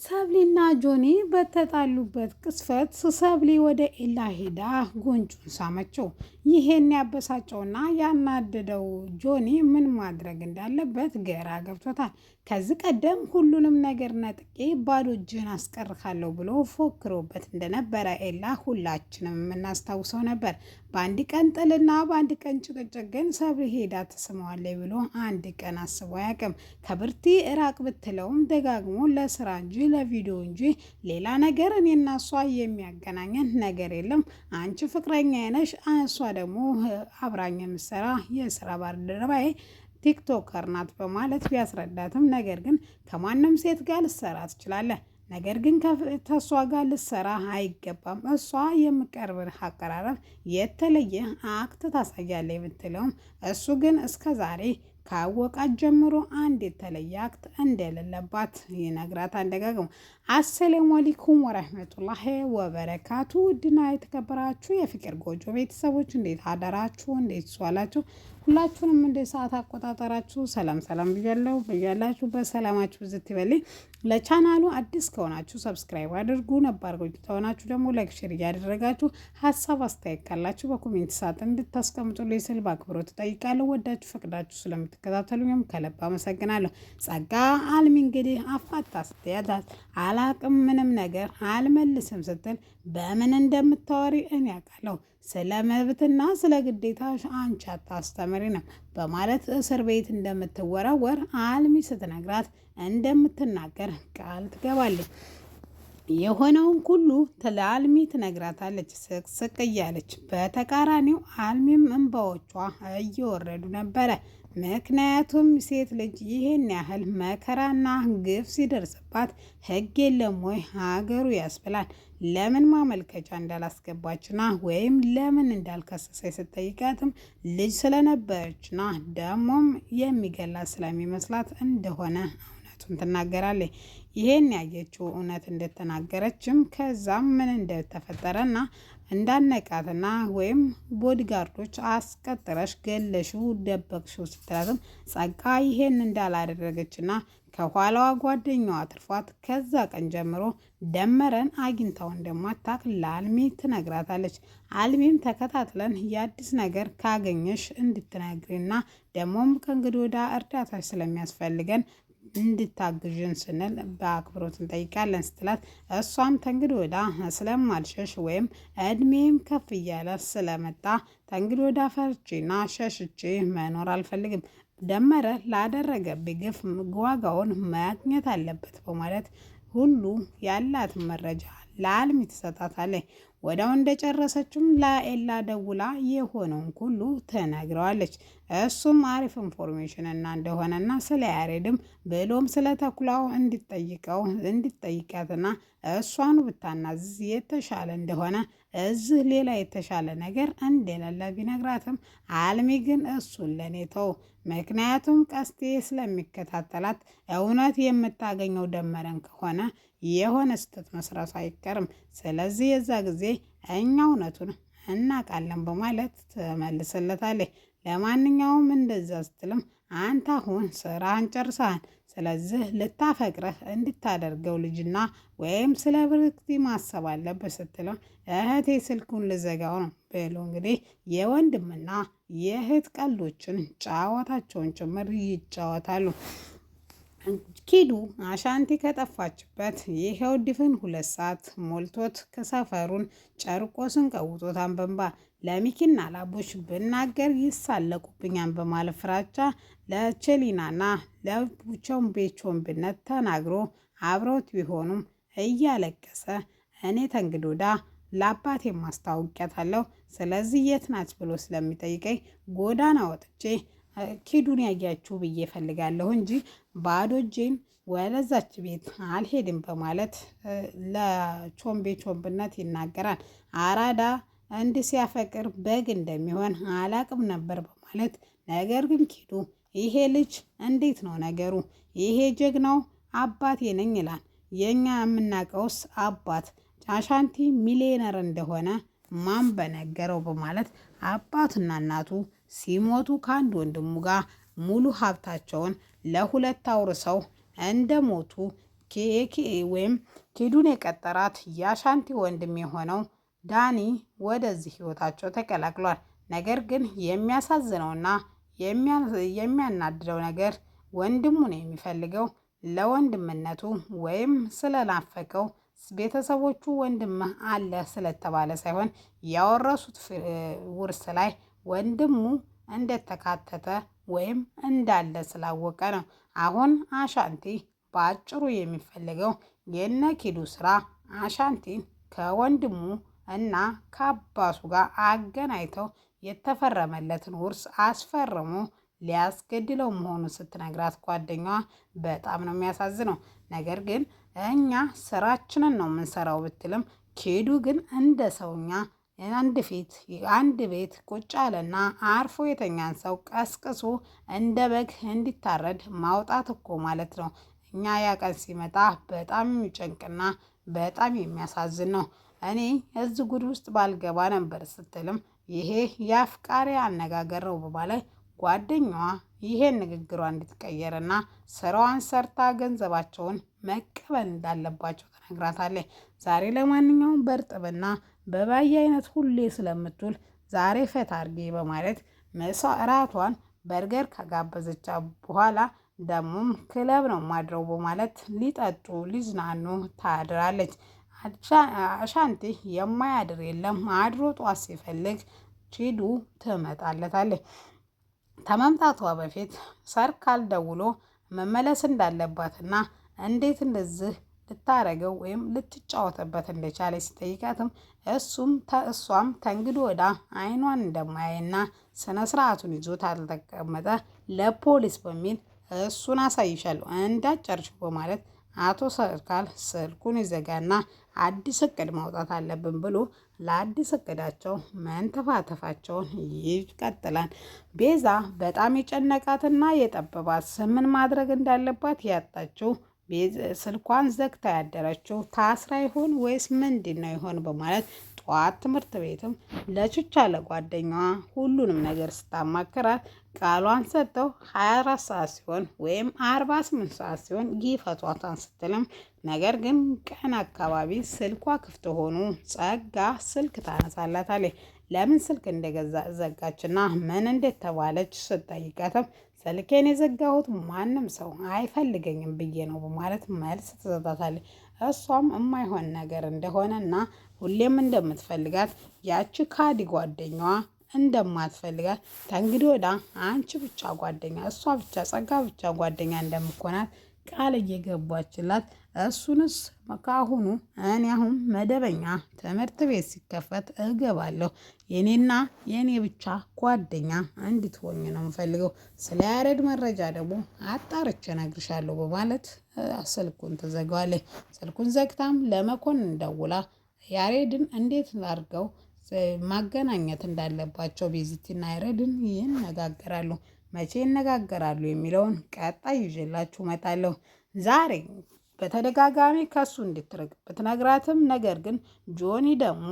ሰብሊና ጆኒ በተጣሉበት ቅስፈት ሰብሊ ወደ ኤላ ሄዳ ጉንጩን ሳመችው። ይሄን ያበሳጨውና ያናደደው ጆኒ ምን ማድረግ እንዳለበት ግራ ገብቶታል። ከዚህ ቀደም ሁሉንም ነገር ነጥቄ ባዶ እጅህን አስቀርካለሁ ብሎ ፎክሮበት እንደነበረ ኤላ ሁላችንም የምናስታውሰው ነበር። በአንድ ቀን ጥልና በአንድ ቀን ጭቅጭቅ ግን ሰብሊ ሄዳ ትስመዋለች ብሎ አንድ ቀን አስቦ አያውቅም። ከብርቲ እራቅ ብትለውም ደጋግሞ ለስራ እንጂ ለቪዲዮ እንጂ ሌላ ነገር እኔና እሷ የሚያገናኘን ነገር የለም። አንቺ ፍቅረኛ ነሽ፣ እሷ ደግሞ አብራኝ የምትሰራ የስራ ባልደረባዬ ቲክቶከር ናት በማለት ቢያስረዳትም ነገር ግን ከማንም ሴት ጋር ልትሰራ ትችላለህ፣ ነገር ግን ከእሷ ጋር ልትሰራ አይገባም። እሷ የምቀርብህ አቀራረብ የተለየ አክት ታሳያለህ ብትለውም እሱ ግን እስከዛሬ ካወቃት ጀምሮ አንድ የተለየ አክት እንደሌለባት ይነግራታል ደጋግሞ። አሰላሙ አለይኩም ወራህመቱላሂ ወበረካቱ። ውድና የተከበራችሁ የፍቅር ጎጆ ቤተሰቦች እንዴት አደራችሁ? እንዴት ዋላችሁ? ሁላችሁንም እንደ ሰዓት አቆጣጠራችሁ ሰላም ብያለሁ። በያላችሁበት ሰላማችሁ ብዝት ይበልኝ። ለቻናሉ አዲስ ከሆናችሁ ሰብስክራይብ አድርጉ፣ ነባር ጎጆ ከሆናችሁ ደግሞ ላይክ፣ ሼር እያደረጋችሁ ሀሳብ አስተያየት ካላችሁ በኮሜንት ሳጥን እንድታስቀምጡልኝ ስል በአክብሮት እጠይቃለሁ። ወዳችሁ ፈቅዳችሁ ስለምትከታተሉኝም ከልብ አመሰግናለሁ። ጸጋ አልሚ እንግዲህ አፋታ ስትያዛት አላቅም ምንም ነገር አልመልስም ስትል በምን እንደምታወሪ እኔ ያውቃለሁ፣ ስለ መብትና ስለ ግዴታሽ አንቺ አታስተምሪ ነው በማለት እስር ቤት እንደምትወረወር አልሚ ስትነግራት እንደምትናገር ቃል ትገባለች። የሆነውን ሁሉ ለአልሚ ትነግራታለች ስቅስቅ እያለች። በተቃራኒው አልሚም እንባዎቿ እየወረዱ ነበረ። ምክንያቱም ሴት ልጅ ይህን ያህል መከራና ግፍ ሲደርስባት ሕግ የለም ወይ ሀገሩ ያስብላል። ለምን ማመልከቻ እንዳላስገባችና ወይም ለምን እንዳልከሰሰች ስትጠይቃትም ልጅ ስለነበረችና ደሞም የሚገላት ስለሚመስላት እንደሆነ እውነቱን ትናገራለች። ይሄን ያየችው እውነት እንደተናገረችም ከዛም ምን እንደተፈጠረና እንዳነቃትና ወይም ቦዲጋርዶች አስቀጥረሽ ገለሽው ደበቅሽው ስትላትም ጸጋ ይሄን እንዳላደረገችና ከኋላዋ ጓደኛዋ ትርፏት ከዛ ቀን ጀምሮ ደመረን አግኝታው እንደማታክ ለአልሚ ትነግራታለች። አልሚም ተከታትለን የአዲስ ነገር ካገኘሽ እንድትነግሪና ደግሞም ከእንግዲህ ወደ እርዳታሽ ስለሚያስፈልገን እንድታግዥን ስንል በአክብሮት እንጠይቃለን ስትላት እሷም ተንግዲህ ወዳ ስለማልሸሽ ወይም እድሜም ከፍ እያለ ስለመጣ ተንግዲህ ወዳ ፈርቼና ሸሽቼ መኖር አልፈልግም፣ ደመረ ላደረገብኝ ግፍ ዋጋውን ማግኘት አለበት በማለት ሁሉ ያላት መረጃ ለአልሚ ትሰጣታለች። ወዲያው እንደጨረሰችም ለኤላ ደውላ የሆነውን ሁሉ ትነግረዋለች። እሱም አሪፍ ኢንፎርሜሽን እና እንደሆነና ስለ ያሬድም ብሎም ስለ ተኩላው እንዲጠይቃትና እሷን ብታናዝዝ የተሻለ እንደሆነ እዚህ ሌላ የተሻለ ነገር እንደሌለ ቢነግራትም አልሚ ግን እሱን ለኔ ተው፣ ምክንያቱም ቀስቴ ስለሚከታተላት እውነት የምታገኘው ደመረን ከሆነ የሆነ ስህተት መስራቱ አይቀርም። ስለዚህ የዛ ጊዜ እኛ እውነቱን እናውቃለን በማለት ትመልስለታለች። ለማንኛውም እንደዛ ስትልም አንተ አሁን ስራህን ጨርሰሃል፣ ስለዚህ ልታፈቅረህ እንድታደርገው ልጅና ወይም ስለ ብርክቲ ማሰብ አለብህ ስትለው እህቴ ስልኩን ልዘጋው ነው ብሎ እንግዲህ የወንድምና የእህት ቀልዶችን ጨዋታቸውን ጭምር ይጫወታሉ። ኪዱ አሻንቲ ከጠፋችበት ይሄው ድፍን 2 ሰዓት ሞልቶት ከሰፈሩን ጨርቆስን ቀውጦታን በንባ ለሚኪና ላቦች ብናገር ይሳለቁብኛን በማለት ፍራቻ ለቸሊናና ለቾምቤቾምብነት ተናግሮ አብረውት ቢሆኑም እያለቀሰ እኔ ተንግዶዳ ለአባቴ ማስታወቂያታለሁ፣ ስለዚህ የት ናች ብሎ ስለሚጠይቀኝ ጎዳና ወጥቼ ኪዱን ያያችሁ ብዬ ፈልጋለሁ እንጂ ባዶ እጄን ወለዛች ቤት አልሄድም በማለት ለቾምቤቾምብነት ይናገራል። አራዳ እንዲህ ሲያፈቅር በግ እንደሚሆን አላቅም ነበር በማለት ነገር ግን ኪዱ ይሄ ልጅ እንዴት ነው ነገሩ? ይሄ ጀግናው አባቴ ነኝ ይላል። የኛ የምናውቀውስ አባት አሻንቲ ሚሊዮነር እንደሆነ ማን በነገረው በማለት አባትና እናቱ ሲሞቱ ከአንድ ወንድሙ ጋር ሙሉ ሀብታቸውን ለሁለት አውርሰው እንደሞቱ ወይም ኪዱን የቀጠራት የአሻንቲ ወንድም የሆነው ዳኒ ወደዚህ ህይወታቸው ተቀላቅሏል። ነገር ግን የሚያሳዝነውና የሚያናድደው ነገር ወንድሙን የሚፈልገው ለወንድምነቱ ወይም ስለናፈቀው ቤተሰቦቹ ወንድም አለ ስለተባለ ሳይሆን ያወረሱት ውርስ ላይ ወንድሙ እንደተካተተ ወይም እንዳለ ስላወቀ ነው። አሁን አሻንቲ በአጭሩ የሚፈልገው የነ ኪዱ ስራ አሻንቲን ከወንድሙ እና ከአባሱ ጋር አገናኝተው የተፈረመለትን ውርስ አስፈርሞ ሊያስገድለው መሆኑን ስትነግራት ጓደኛዋ በጣም ነው የሚያሳዝነው። ነገር ግን እኛ ስራችንን ነው የምንሰራው ብትልም ኪዱ ግን እንደ ሰውኛ አንድ ቤት ቁጭ አለና አርፎ የተኛን ሰው ቀስቅሶ እንደ በግ እንዲታረድ ማውጣት እኮ ማለት ነው። እኛ ያ ቀን ሲመጣ በጣም የሚጨንቅና በጣም የሚያሳዝን ነው። እኔ እዚህ ጉድ ውስጥ ባልገባ ነበር ስትልም ይሄ የአፍቃሪ አነጋገር ነው በማለት ጓደኛዋ ይሄን ንግግሯ እንድትቀየርና ስራዋን ሰርታ ገንዘባቸውን መቀበል እንዳለባቸው ተነግራታለች። ዛሬ ለማንኛውም በእርጥብና በባየ አይነት ሁሌ ስለምትውል ዛሬ ፈታ አድርጌ በማለት እራቷን በርገር ከጋበዘቻ በኋላ ደሞም ክለብ ነው ማድረው በማለት ሊጠጡ ሊዝናኑ ታድራለች። አሻንቲ የማያድር የለም አድሮ ጧት ሲፈልግ ኪዱ ትመጣለታለች። ከመምጣቷ በፊት ሰርካል ደውሎ መመለስ እንዳለባትና እንዴት እንደዚህ ልታረገው ወይም ልትጫወተበት እንደቻለች ሲጠይቃትም እሷም ተንግዶ ወዳ አይኗን እንደማያይና ስነ ስርዓቱን ይዞት አልተቀመጠ ለፖሊስ በሚል እሱን አሳይሻለሁ እንዳጨርሽው በማለት አቶ ሰርካል ስልኩን ይዘጋና አዲስ እቅድ ማውጣት አለብን ብሎ ለአዲስ እቅዳቸው መንተፋተፋቸውን ይቀጥላል። ቤዛ በጣም የጨነቃትና የጠበባት ምን ማድረግ እንዳለባት ያጣችው ስልኳን ዘግታ ያደረችው ታስራ ይሆን ወይስ ምንድን ነው ይሆን በማለት ጠዋት ትምህርት ቤትም ለችቻ ለጓደኛዋ ሁሉንም ነገር ስታማክራት ቃሏን ሰጥተው 24 ሰዓት ሲሆን ወይም 48 ሰዓት ሲሆን ይፈቷታን ስትልም ነገር ግን ቀን አካባቢ ስልኳ ክፍት ሆኖ ጸጋ ስልክ ታነሳላታለች። ለምን ስልክ እንደዘጋችና ምን እንደተባለች ስትጠይቃትም ስልኬን የዘጋሁት ማንም ሰው አይፈልገኝም ብዬ ነው በማለት መልስ ትሰጣታለች። እሷም የማይሆን ነገር እንደሆነና ሁሌም እንደምትፈልጋት ያቺ ካዲ ጓደኛዋ እንደማትፈልጋት ተንግዶ ወዳ አንቺ ብቻ ጓደኛ እሷ ብቻ ጸጋ ብቻ ጓደኛ እንደምኮናት ቃል እየገባችላት እሱንስ ካሁኑ እኔ አሁን መደበኛ ትምህርት ቤት ሲከፈት እገባለሁ የኔና የኔ ብቻ ጓደኛ እንድትሆኝ ነው የምፈልገው። ስለ ያሬድ መረጃ ደግሞ አጣርቼ እነግርሻለሁ በማለት ስልኩን ትዘጋዋለች። ስልኩን ዘግታም ለመኮንን ደውላ ያሬድን እንዴት ላድርገው ማገናኘት እንዳለባቸው ቤዚቲና ያሬድን ይነጋገራሉ። መቼ ይነጋገራሉ የሚለውን ቀጣይ ይዤላችሁ እመጣለሁ። ዛሬ በተደጋጋሚ ከሱ እንድትርቅ ብትነግራትም ነገር ግን ጆኒ ደግሞ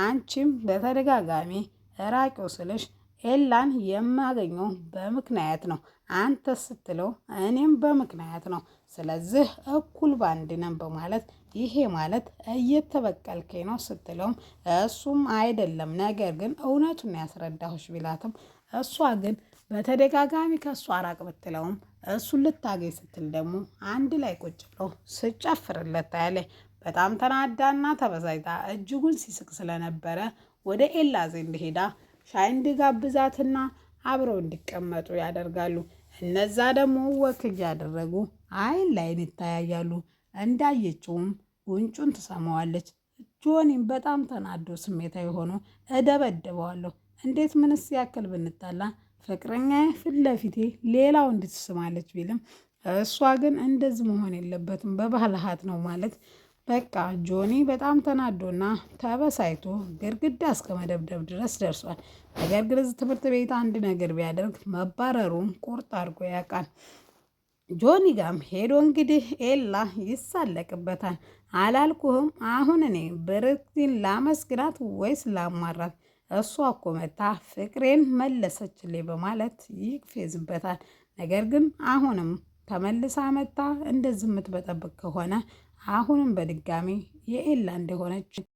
አንቺም በተደጋጋሚ ራቂው ስልሽ ኤላን የማገኘው በምክንያት ነው፣ አንተ ስትለው እኔም በምክንያት ነው፣ ስለዚህ እኩል ባንድ ነን በማለት ይሄ ማለት እየተበቀልከኝ ነው ስትለውም እሱም አይደለም ነገር ግን እውነቱን ያስረዳሁሽ ቢላትም እሷ ግን በተደጋጋሚ ከእሱ አራቅ ብትለውም እሱን ልታገኝ ስትል ደግሞ አንድ ላይ ቁጭ ብለው ስጨፍርለት ታያለች። በጣም ተናዳና ተበሳጭታ እጅጉን ሲስቅ ስለነበረ ወደ ኤላ ዘንድ ሄዳ ሻይ እንዲጋብዛትና አብረው እንዲቀመጡ ያደርጋሉ። እነዛ ደግሞ ወክ እያደረጉ አይን ላይን ይተያያሉ። እንዳየችውም ጉንጩን ትሰማዋለች። ጆኒም በጣም ተናዶ ስሜታዊ ሆኖ እደበድበዋለሁ፣ እንዴት ምንስ ያክል ብንጣላ ፍቅረኛ ፊት ለፊቴ ሌላው እንድትስማለች ቢልም እሷ ግን እንደዚህ መሆን የለበትም በባህልሃት ነው ማለት በቃ ጆኒ በጣም ተናዶና ተበሳይቶ ግድግዳ እስከ መደብደብ ድረስ ደርሷል። ነገር ግን እዚህ ትምህርት ቤት አንድ ነገር ቢያደርግ መባረሩን ቁርጥ አድርጎ ያውቃል። ጆኒ ጋም ሄዶ እንግዲህ ኤላ ይሳለቅበታል። አላልኩህም አሁን እኔ ብርክቲን ላመስግናት ወይስ ላማራት? እሷ እኮ መታ ፍቅሬን መለሰችልኝ በማለት ይፌዝበታል። ነገር ግን አሁንም ተመልሳ መጣ እንደዚህ የምትበጠብቅ ከሆነ አሁንም በድጋሚ የኤላ እንደሆነች